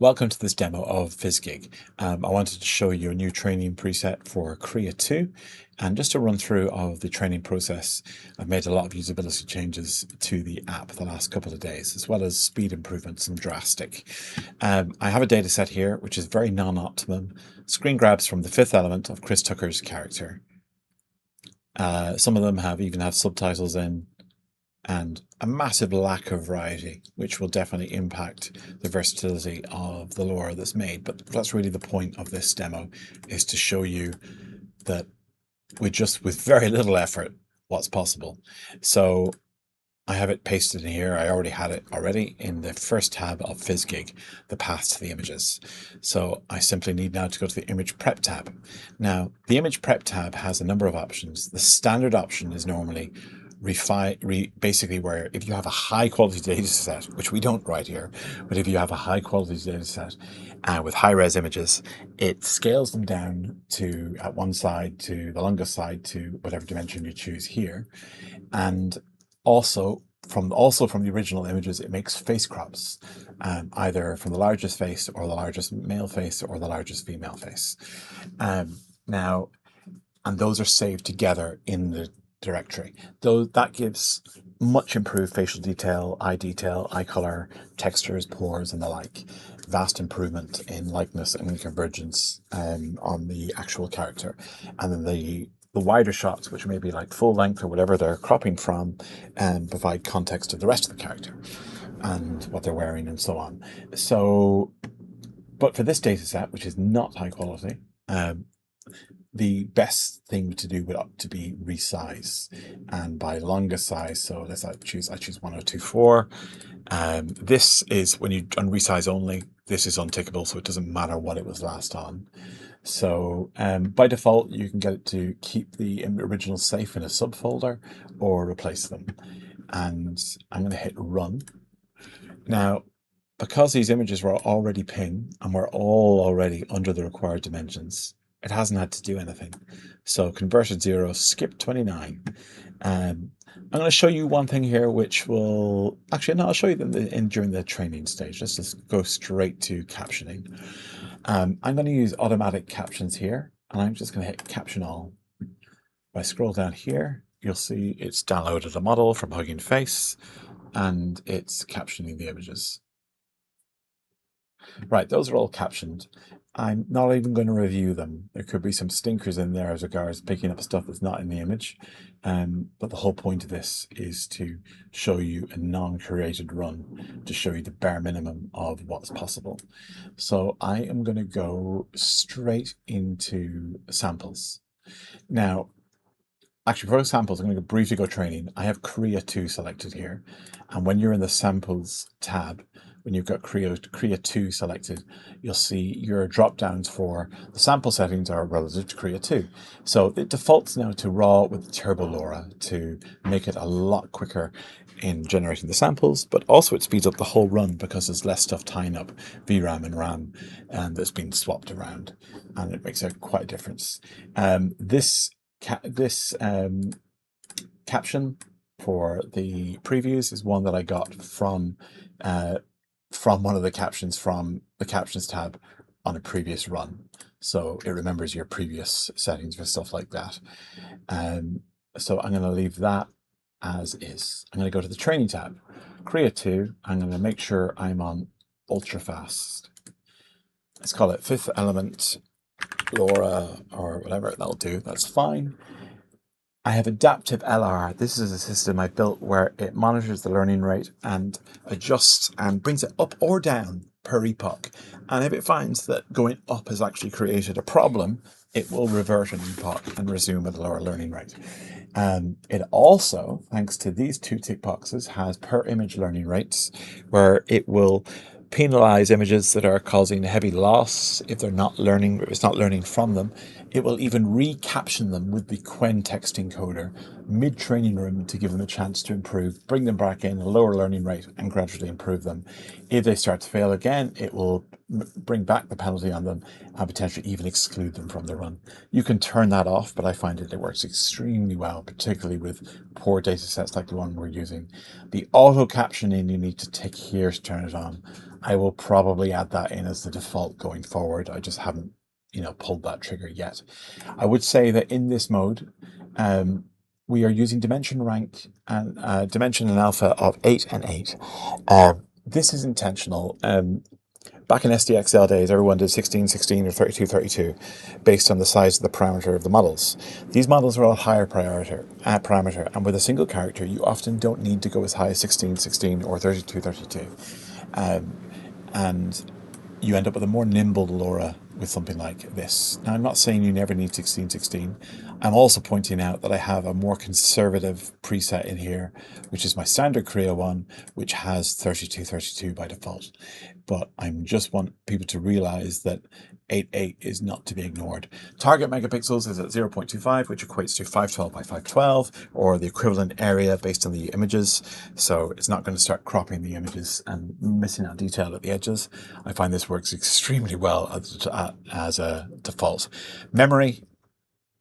Welcome to this demo of Fizgig. I wanted to show you a new training preset for Krea 2, and just a run through of the training process. I've made a lot of usability changes to the app the last couple of days, as well as speed improvements, some drastic. I have a data set here, which is very non-optimum. Screen grabs from the fifth element of Chris Tucker's character. Some of them even have subtitles in, and a massive lack of variety, which will definitely impact the versatility of the LoRA that's made. But that's really the point of this demo, is to show you that with very little effort, what's possible. So I have it pasted in here. I already had it in the first tab of Fizgig, the path to the images. So I simply need now to go to the image prep tab. Now, the image prep tab has a number of options. The standard option is normally basically where if you have a high quality data set, which we don't right here, but if you have a high quality data set with high res images, it scales them down to at one side to the longest side to whatever dimension you choose here. And also from the original images, it makes face crops, either from the largest face or the largest male face or the largest female face. Now, and those are saved together in the directory. Though that gives much improved facial detail, eye color, textures, pores, and the like. Vast improvement in likeness and convergence on the actual character. And then the wider shots, which may be like full length or whatever they're cropping from, and provide context to the rest of the character and what they're wearing and so on. So, but for this data set, which is not high quality, the best thing to do would to be resize, and by longest size. So I choose 1024. This is when you on resize only. This is untickable, so it doesn't matter what it was last on. So by default, you can get it to keep the original safe in a subfolder or replace them. And I'm going to hit run. Now, because these images were already ping and were all already under the required dimensions, it hasn't had to do anything. So converted 0, skip 29. I'm going to show you one thing here, which will actually, no, I'll show you them during the training stage. Let's just go straight to captioning. I'm going to use automatic captions here, and I'm just going to hit caption all. If I scroll down here, you'll see it's downloaded a model from Hugging Face, and it's captioning the images. Right, those are all captioned. I'm not even going to review them. There could be some stinkers in there as regards picking up stuff that's not in the image. But the whole point of this is to show you a non-curated run, to show you the bare minimum of what's possible. So I am going to go straight into samples. Now, actually, for samples, I'm going to briefly go training. I have Krea 2 selected here. And when you're in the samples tab, when you've got Krea 2 selected, you'll see your drop downs for the sample settings are relative to Krea 2. So it defaults now to raw with Turbo LoRA to make it a lot quicker in generating the samples, but also it speeds up the whole run because there's less stuff tying up VRAM and RAM that's been swapped around, and it makes quite a difference. This caption for the previews is one that I got from one of the captions from the captions tab on a previous run. So it remembers your previous settings for stuff like that. So I'm going to leave that as is. I'm going to go to the training tab, Krea 2. I'm going to make sure I'm on ultra fast. Let's call it fifth element LoRA or whatever. That'll do. That's fine. I have adaptive LR. This is a system I built where it monitors the learning rate and adjusts and brings it up or down per epoch. And if it finds that going up has actually created a problem, it will revert an epoch and resume at a lower learning rate. It also, thanks to these two tick boxes, has per image learning rates, where it will penalize images that are causing heavy loss if it's not learning from them. It will even recaption them with the Quen text encoder mid-training room to give them a chance to improve, bring them back in, a lower learning rate, and gradually improve them. If they start to fail again, it will bring back the penalty on them and potentially even exclude them from the run. You can turn that off, but I find it works extremely well, particularly with poor data sets like the one we're using. The auto captioning you need to tick here to turn it on. I will probably add that in as the default going forward. I just haven't, pulled that trigger yet. I would say that in this mode, we are using dimension rank and dimension and alpha of 8 and 8. This is intentional. Back in SDXL days, everyone did 16, 16 or 32, 32 based on the size of the parameter of the models. These models are all higher parameter, and with a single character, you often don't need to go as high as 16, 16 or 32, 32. And you end up with a more nimble LoRa with something like this. Now, I'm not saying you never need 16, 16. I'm also pointing out that I have a more conservative preset in here, which is my standard Krea one, which has 32, 32 by default. But I just want people to realize that 8.8 is not to be ignored. Target megapixels is at 0.25, which equates to 512 by 512, or the equivalent area based on the images. So it's not going to start cropping the images and missing out detail at the edges. I find this works extremely well as a default. Memory,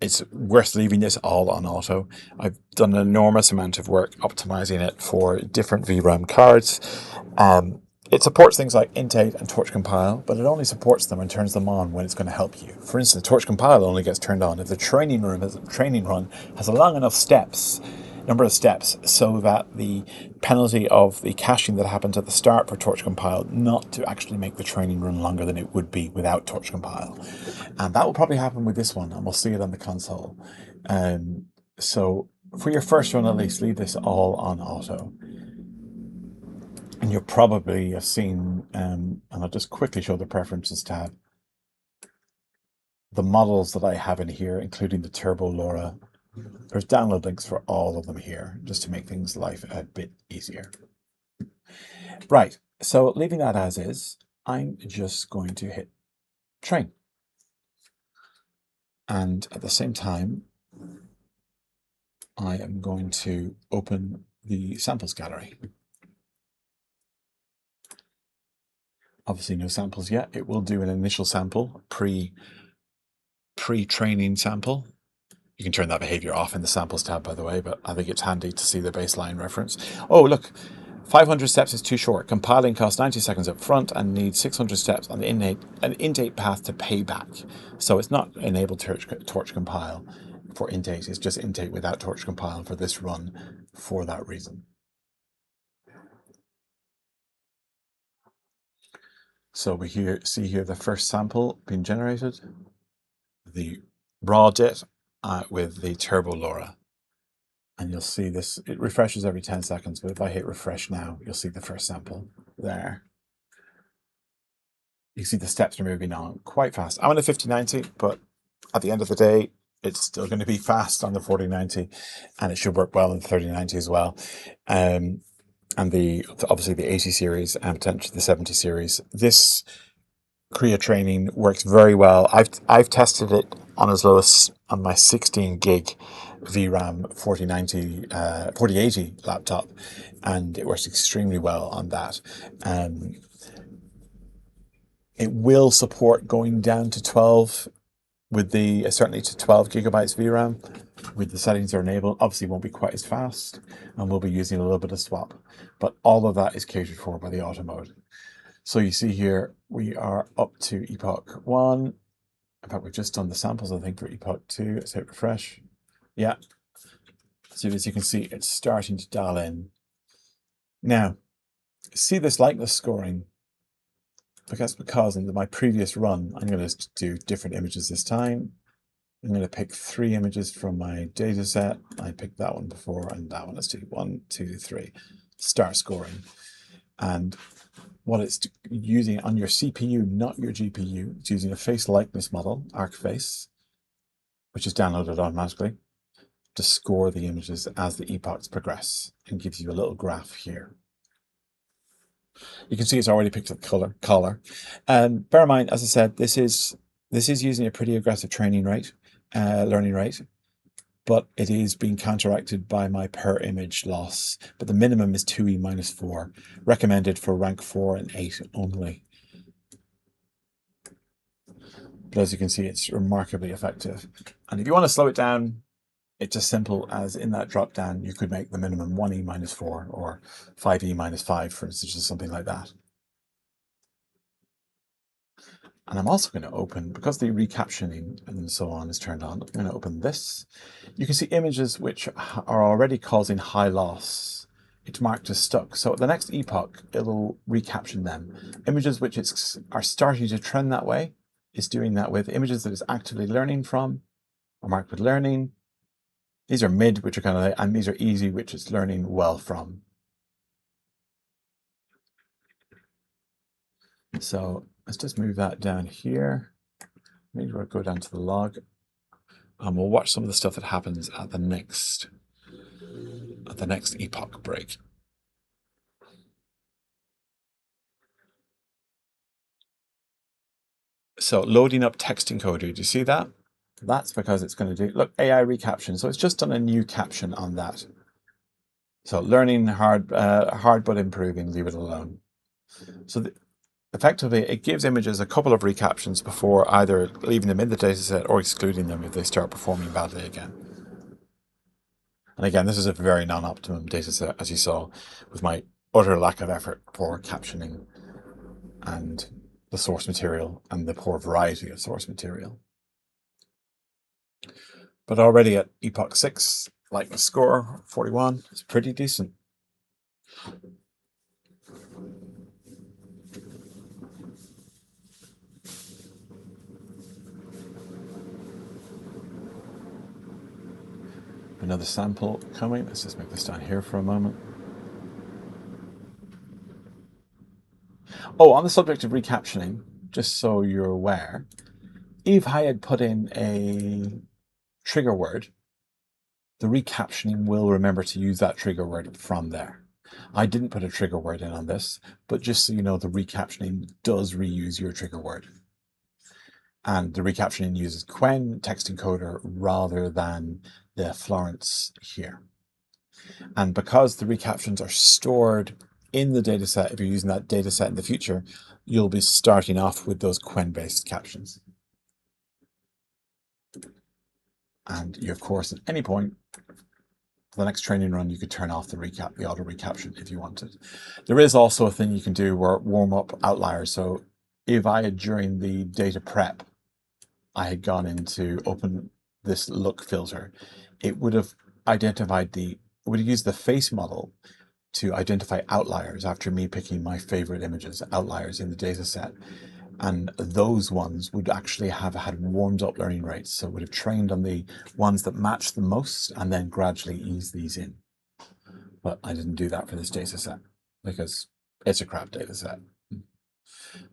it's worth leaving this all on auto. I've done an enormous amount of work optimizing it for different VRAM cards. It supports things like int8 and torch compile, but it only supports them and turns them on when it's going to help you. For instance, torch compile only gets turned on if the training run has a long enough number of steps, so that the penalty of the caching that happens at the start for torch compile not to actually make the training run longer than it would be without torch compile. And that will probably happen with this one, and we'll see it on the console. So for your first run, at least, leave this all on auto. And you'll probably have seen, and I'll just quickly show the preferences tab, the models that I have in here, including the Turbo LoRa. There's download links for all of them here, just to make things life a bit easier. Right, so leaving that as is, I'm just going to hit train. And at the same time, I am going to open the samples gallery. Obviously no samples yet. It will do an initial sample, pre-training sample. You can turn that behavior off in the samples tab, by the way, but I think it's handy to see the baseline reference. Oh, look, 500 steps is too short. Compiling costs 90 seconds up front and needs 600 steps on the int8 path to pay back. So it's not enabled torch compile for int8. It's just int8 without torch compile for this run for that reason. So we see here the first sample being generated, the raw DIT with the Turbo LoRa. And you'll see this, it refreshes every 10 seconds, but if I hit refresh now, you'll see the first sample there. You see the steps are moving on quite fast. I'm on a 5090, but at the end of the day, it's still going to be fast on the 4090, and it should work well in the 3090 as well. And obviously the 80 series and potentially the 70 series. This Krea training works very well. I've tested it on as low as on my 16 gig VRAM 4080 laptop, and it works extremely well on that. It will support going down to 12 with the certainly to 12 gigabytes VRAM with the settings are enabled. Obviously won't be quite as fast, and we'll be using a little bit of swap, but all of that is catered for by the auto mode. So you see here we are up to Epoch 1. In fact, we've just done the samples, I think, for Epoch 2. Let's hit refresh. Yeah. So as you can see, it's starting to dial in. Now, see this likeness scoring? I guess because in my previous run, I'm going to do different images this time. I'm going to pick 3 images from my data set. I picked that one before and that one. Let's do 1, 2, 3. Start scoring. And what it's using on your CPU, not your GPU, it's using a face likeness model, ArcFace, which is downloaded automatically to score the images as the epochs progress, and gives you a little graph here. You can see it's already picked up color. Bear in mind, as I said, this is using a pretty aggressive training rate, learning rate. but it is being counteracted by my per image loss. But the minimum is 2e minus 4, recommended for rank 4 and 8 only. But as you can see, it's remarkably effective. And if you want to slow it down, it's as simple as in that drop down, you could make the minimum 1e minus 4 or 5e minus 5, for instance, or something like that. And I'm also going to open, because the recaptioning and so on is turned on, I'm going to open this. You can see images which are already causing high loss. It's marked as stuck. So at the next epoch, it'll recaption them. Images which are starting to trend that way, it's doing that with. Images that it's actively learning from are marked with learning. These are mid, which are kind of, and these are easy, which it's learning well from. So let's just move that down here. Maybe we'll go down to the log, and we'll watch some of the stuff that happens at the next epoch break. So loading up text encoder, do you see that? That's because it's going to do, look, AI recaption. So it's just done a new caption on that. So learning hard but improving, leave it alone. So effectively, it gives images a couple of recaptions before either leaving them in the dataset or excluding them if they start performing badly again. And again, this is a very non-optimum dataset, as you saw, with my utter lack of effort for captioning and the source material and the poor variety of source material. But already at epoch 6, like the score, 41, is pretty decent. Another sample coming. Let's just make this down here for a moment. Oh, on the subject of recaptioning, just so you're aware, if I had put in a trigger word, the recaptioning will remember to use that trigger word from there. I didn't put a trigger word in on this, but just so you know, the recaptioning does reuse your trigger word. And the recaptioning uses Quen text encoder rather than the Florence here. And because the recaptions are stored in the dataset, if you're using that dataset in the future, you'll be starting off with those Quen-based captions. And you, of course, at any point, for the next training run, you could turn off the auto recaption if you wanted. There is also a thing you can do where warm up outliers. So if I had, during the data prep, I had gone in to open this look filter, it would have identified it would have used the face model to identify outliers after me picking my favorite images, outliers in the data set. And those ones would actually have had warmed up learning rates. So it would have trained on the ones that match the most and then gradually ease these in. But I didn't do that for this data set because it's a crap data set.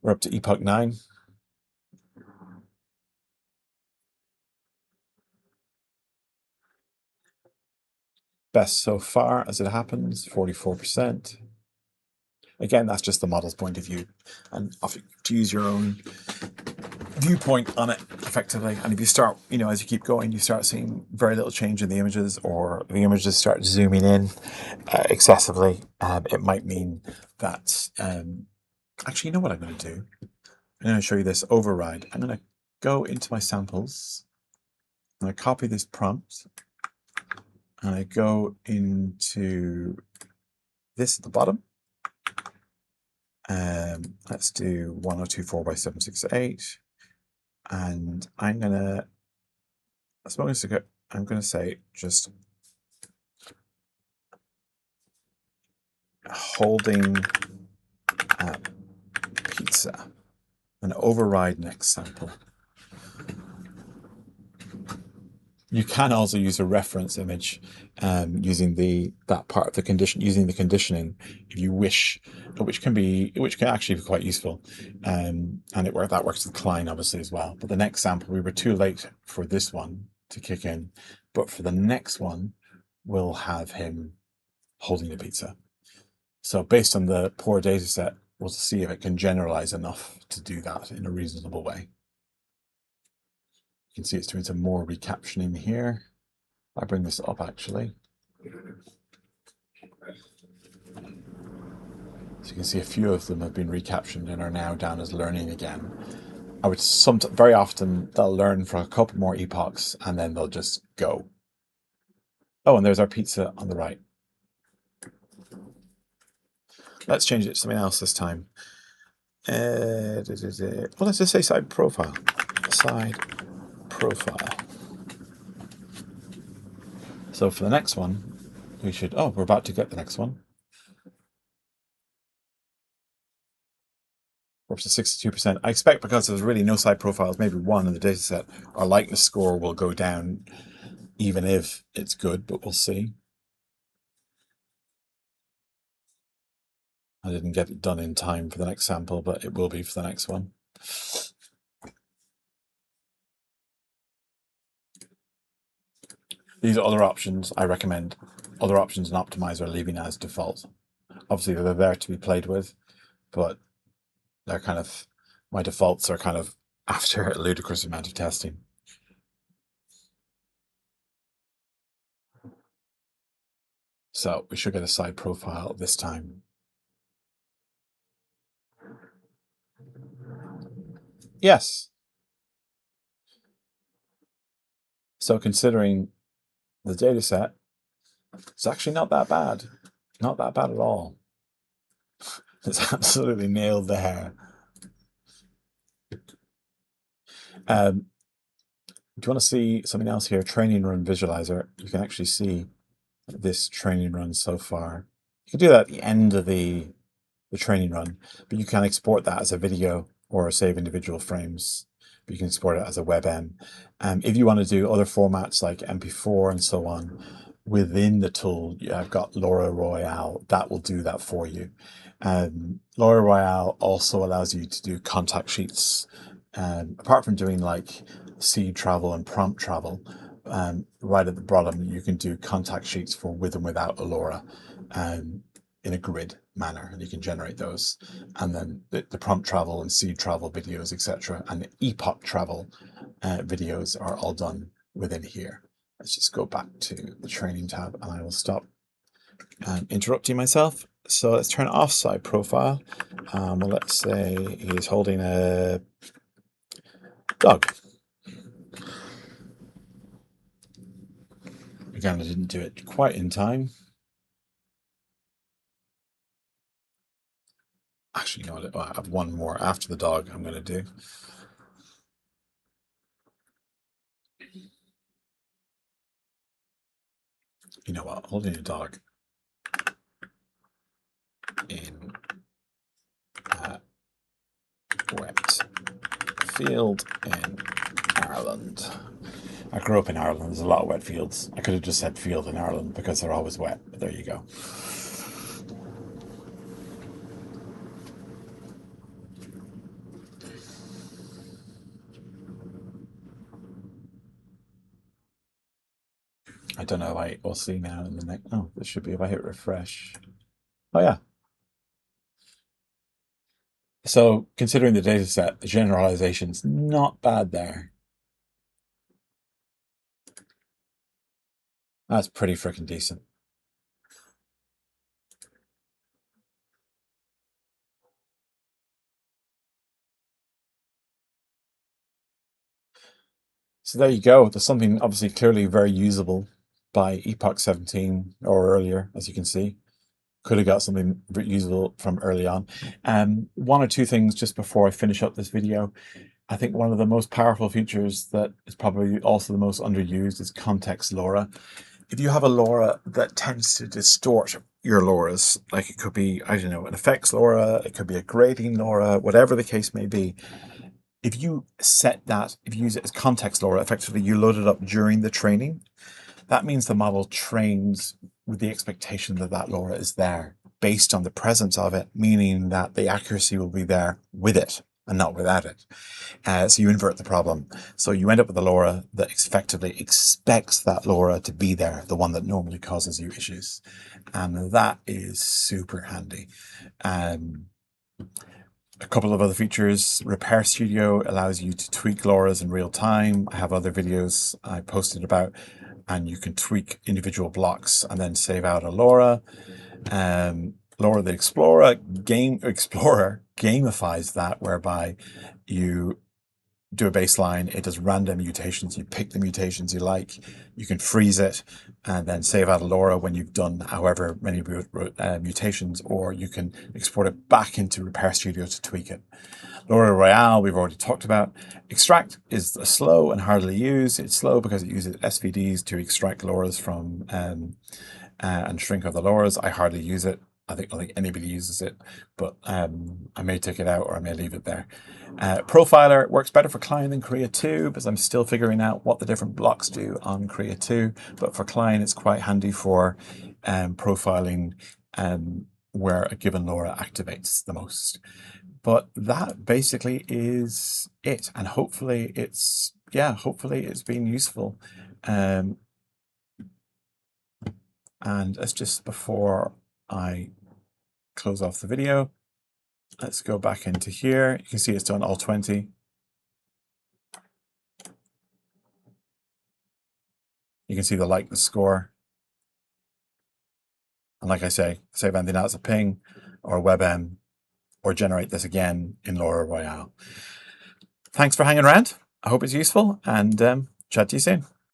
We're up to epoch 9. Best so far as it happens, 44%. Again, that's just the model's point of view, and to use your own viewpoint on it effectively. And if you start, as you keep going, you start seeing very little change in the images, or the images start zooming in excessively, it might mean that, actually, you know what I'm going to do? I'm going to show you this override. I'm going to go into my samples, and I copy this prompt, and I go into this at the bottom. Let's do 1024 by 768. And I'm gonna, as long as I'm gonna say just holding pizza and override next sample. You can also use a reference image using that part of the condition, using the conditioning if you wish, which can actually be quite useful. And that works with Klein obviously as well. But the next sample, we were too late for this one to kick in, but for the next one, we'll have him holding the pizza. So based on the poor data set, we'll see if it can generalize enough to do that in a reasonable way. You can see it's doing some more recaptioning here. I bring this up actually. So you can see a few of them have been recaptioned and are now down as learning again. I would very often they'll learn for a couple more epochs and then they'll just go. Oh, and there's our pizza on the right. Let's change it to something else this time. Well, let's just say side profile. Side profile. So for the next one, we should, oh, we're about to get the next one. We're up to 62%. I expect because there's really no side profiles, maybe one in the data set, our likeness score will go down even if it's good, but we'll see. I didn't get it done in time for the next sample, but it will be for the next one. These are other options I recommend. Other options in Optimizer leaving as default. Obviously, they're there to be played with, but they're kind of, my defaults are kind of after a ludicrous amount of testing. So we should get a side profile this time. Yes. So considering the data set, it's actually not that bad. Not that bad at all. It's absolutely nailed the hair. Do you want to see something else here? Training run visualizer. You can actually see this training run so far. You can do that at the end of the training run, but you can export that as a video or save individual frames. But you can export it as a WebM. If you want to do other formats like MP4 and so on within the tool, I've got LoRa Royale. That will do that for you. LoRa Royale also allows you to do contact sheets. Apart from doing like seed travel and prompt travel, right at the bottom, you can do contact sheets for with and without a LoRa in a grid manner, and you can generate those. And then the prompt travel and seed travel videos, etc., and the epoch travel videos are all done within here. Let's just go back to the training tab and I will stop interrupting myself. So let's turn off side profile. Well, let's say he's holding a dog. Again, I didn't do it quite in time. Actually, you know what? I have one more after the dog I'm going to do. You know what? Holding a dog in a wet field in Ireland. I grew up in Ireland. There's a lot of wet fields. I could have just said field in Ireland because they're always wet, but there you go. I don't know. We'll see now in the next. Oh, this should be if I hit refresh. Oh yeah. So considering the data set, the generalization's not bad there. That's pretty freaking decent. So there you go. There's something obviously clearly very usable by Epoch 17 or earlier, as you can see. Could have got something usable from early on. One or two things just before I finish up this video. I think one of the most powerful features that is probably also the most underused is context LoRa. If you have a LoRa that tends to distort your LoRas, like it could be, I don't know, an effects LoRa, it could be a grading LoRa, whatever the case may be, if you set that, if you use it as context LoRa, effectively you load it up during the training, that means the model trains with the expectation that that LoRa is there based on the presence of it, meaning that the accuracy will be there with it and not without it. So you invert the problem. So you end up with a LoRa that effectively expects that LoRa to be there, the one that normally causes you issues. And that is super handy. A couple of other features. Repair Studio allows you to tweak LoRas in real time. I have other videos I posted about and you can tweak individual blocks and then save out a LoRA. LoRA the Explorer gamifies that, whereby you do a baseline, it does random mutations, you pick the mutations you like, you can freeze it and then save out a LoRA when you've done however many mutations, or you can export it back into Repair Studio to tweak it. LoRA Royale, we've already talked about. Extract is slow and hardly used. It's slow because it uses SVDs to extract LoRAs from and shrink other LoRAs. I hardly use it. I don't think anybody uses it, but I may take it out or I may leave it there. Profiler works better for Klein than Krea 2 because I'm still figuring out what the different blocks do on Krea 2. But for Klein, it's quite handy for profiling where a given LoRA activates the most. But that basically is it, and hopefully it's been useful. And it's just before I close off the video, let's go back into here. You can see it's done all 20. You can see the likeness score. And like I say, save anything out as a ping or WebM, or generate this again in LoRA Royale. Thanks for hanging around. I hope it's useful, and chat to you soon.